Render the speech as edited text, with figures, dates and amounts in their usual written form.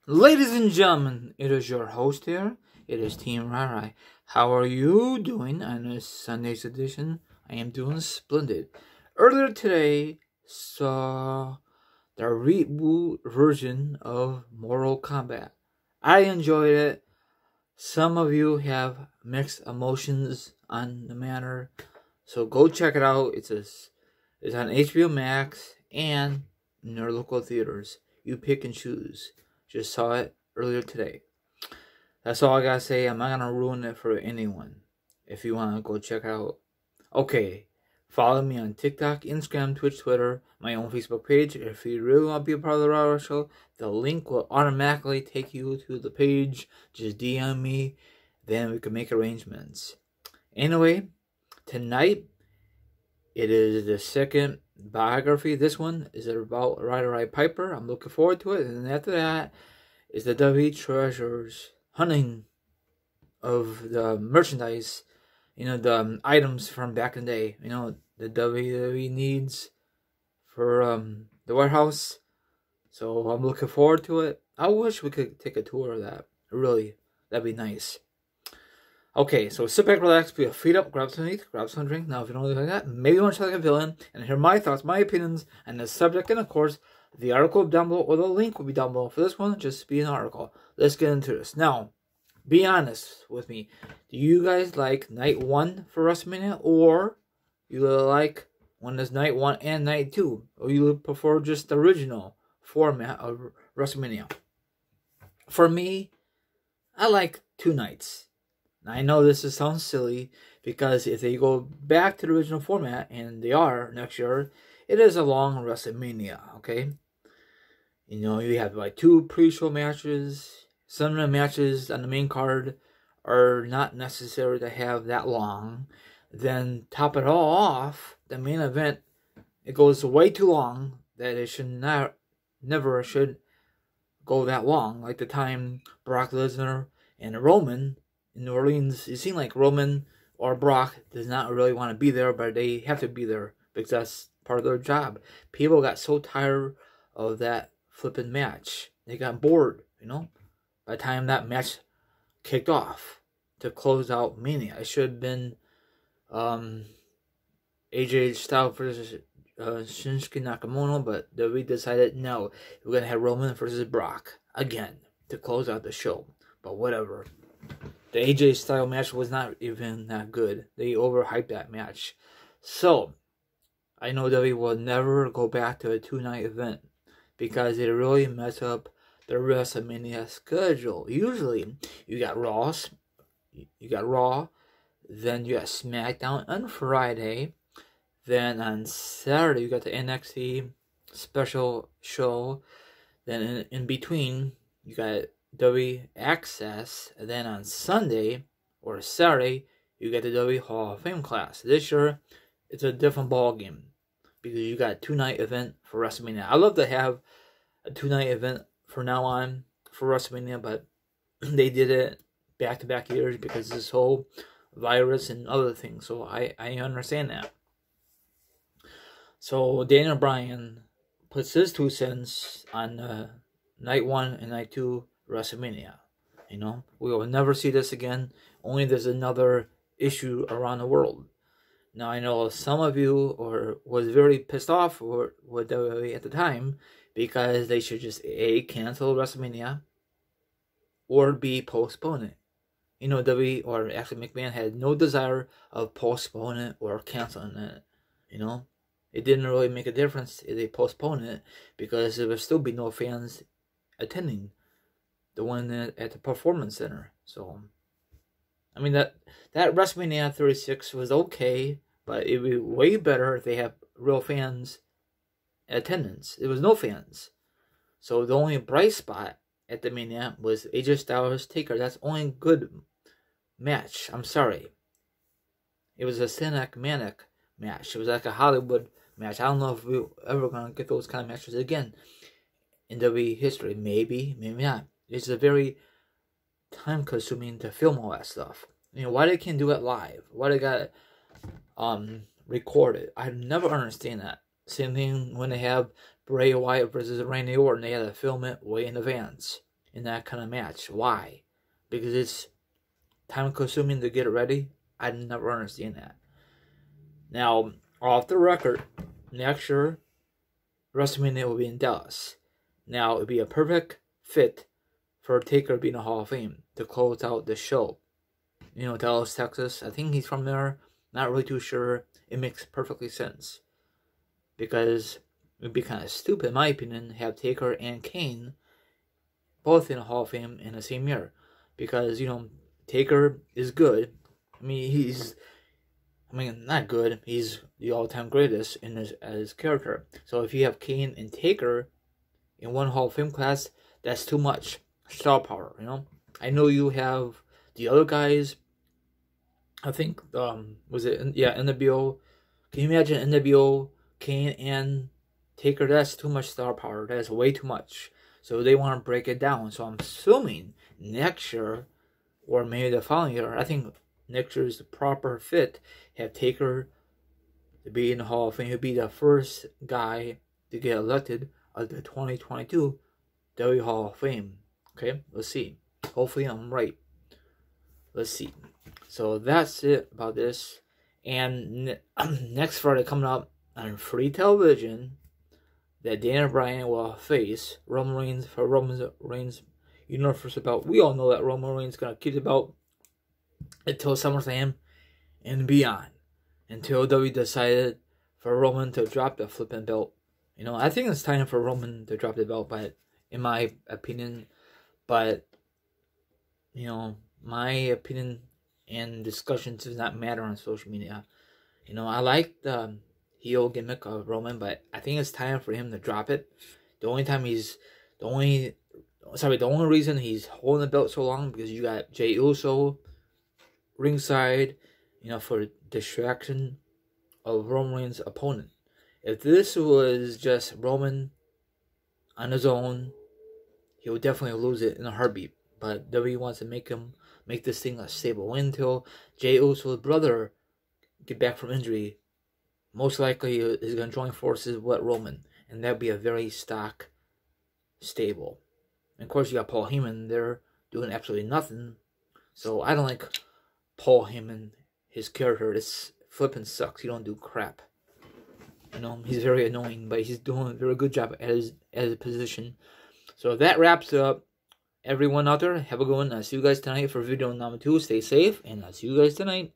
Ladies and gentlemen, it is your host here. It is Team Rai. How are you doing on this Sunday's edition? I am doing splendid. Earlier today, saw the reboot version of Mortal Kombat. I enjoyed it. Some of you have mixed emotions on the matter, so go check it out. It's on HBO Max and in your local theaters. You pick and choose. Just saw it earlier today. That's all I gotta say. I'm not gonna ruin it for anyone. If you wanna go check it out. Okay. Follow me on TikTok, Instagram, Twitch, Twitter, my own Facebook page. If you really want to be a part of the Raw Show, the link will automatically take you to the page. Just DM me. Then we can make arrangements. Anyway, tonight, it is the second biography. This one is about Ryder Piper. I'm looking forward to it. And after that is the WWE Treasures hunting of the merchandise, the items from back in the day, the WWE needs for the warehouse. So I'm looking forward to it. I wish we could take a tour of that. Really, that'd be nice. Okay, so sit back, relax, put your feet up, grab some eat, grab some drink. Now, if you don't do that, maybe you want to try like a villain and hear my thoughts, my opinions, and the subject, and of course, the article down below, or the link will be down below. For this one, just be an article. Let's get into this. Now, be honest with me. Do you guys like night 1 for WrestleMania, or you like when there's night 1 and night 2? Or you prefer just the original format of WrestleMania? For me, I like 2 nights. I know this sounds silly, because if they go back to the original format, and they are next year, it is a long WrestleMania, okay? You have like 2 pre-show matches. Some of the matches on the main card are not necessary to have that long. Then top it all off, the main event, it goes way too long that it should never should go that long. Like the time Brock Lesnar and Roman in New Orleans, it seemed like Roman or Brock does not really want to be there, but they have to be there because that's part of their job. People got so tired of that flipping match. They got bored, by the time that match kicked off to close out Mania. It should have been AJ Styles versus Shinsuke Nakamura, but we decided no, we're going to have Roman versus Brock again to close out the show. But whatever. The AJ Styles match was not even that good. They overhyped that match. So, I know WWE will never go back to a 2-night event because it really messed up the WrestleMania schedule. Usually, you got Raw, then you got SmackDown on Friday, then on Saturday you got the NXT special show, then in between you got WWE Access, and then on Sunday or Saturday you got the WWE Hall of Fame class. This year it's a different ball game because you got a 2-night event for WrestleMania. I love to have a 2-night event from now on for WrestleMania, but they did it back-to-back years because this whole virus and other things. So I understand that. So Daniel Bryan puts his 2 cents on night 1 and night 2 WrestleMania. We will never see this again. Only there's another issue around the world. Now I know some of you was very pissed off with WWE at the time because they should just A, cancel WrestleMania, or B, postpone it. WWE, or actually McMahon, had no desire of postponing it or canceling it. It didn't really make a difference if they postponed it because there would still be no fans attending the one at the Performance Center. So, that WrestleMania 36 was okay, but it would be way better if they have real fans attendance. There was no fans. So the only bright spot at the Mania was AJ Styles Taker. That's the only good match. I'm sorry. It was a cinematic match. It was like a Hollywood match. I don't know if we're ever going to get those kind of matches again in WWE history. Maybe, maybe not. It's a very time consuming to film all that stuff. Why they can't do it live? Why they got record it? I never understand that. Same thing when they have Bray Wyatt versus Randy Orton. They had to film it way in advance. in that kind of match. Why? Because it's time consuming to get it ready. I never understand that. Now, off the record, next year, WrestleMania will be in Dallas. Now, it would be a perfect fit for Taker being a Hall of Fame to close out the show. You know, Dallas, Texas. I think he's from there. Not really too sure. It makes perfectly sense. Because it would be kind of stupid, in my opinion, to have Taker and Kane both in a Hall of Fame in the same year. Because, you know, Taker is good. I mean, not good. He's the all-time greatest in his character. So if you have Kane and Taker in one Hall of Fame class, that's too much star power, you know? I know you have the other guys. I think, was it, NWO. Can you imagine NWO, Kane, and Taker? That's too much star power. That's way too much. So they want to break it down. So I'm assuming next year, or maybe the following year, I think next year is the proper fit. Have Taker to be in the Hall of Fame. He'll be the first guy to get elected of the 2022 WWE Hall of Fame. Okay, let's see. Hopefully I'm right. Let's see. So that's it about this. And next Friday coming up on free television, that Daniel Bryan will face Roman Reigns for Roman Reigns Universal belt. We all know that Roman Reigns is going to keep the belt until SummerSlam and beyond. Until WWE decided for Roman to drop the flipping belt. You know, I think it's time for Roman to drop the belt, but in my opinion, but you know, my opinion and discussions does not matter on social media. You know, I like the heel gimmick of Roman, but I think it's time for him to drop it. The only reason he's holding the belt so long because you got Jey Uso ringside, you know, for distraction of Roman Reigns' opponent. If this was just Roman on his own, he would definitely lose it in a heartbeat. But WWE wants to make this thing a stable win until Jey Uso's brother get back from injury. Most likely is going to join forces with Roman, and that'd be a very stock stable. And of course, you got Paul Heyman there doing absolutely nothing. So I don't like Paul Heyman, his character. This flipping sucks. He don't do crap. You know, he's very annoying, but he's doing a very good job at his position. So that wraps up. Everyone out there, have a good one. I'll see you guys tonight for video number 2. Stay safe, and I'll see you guys tonight.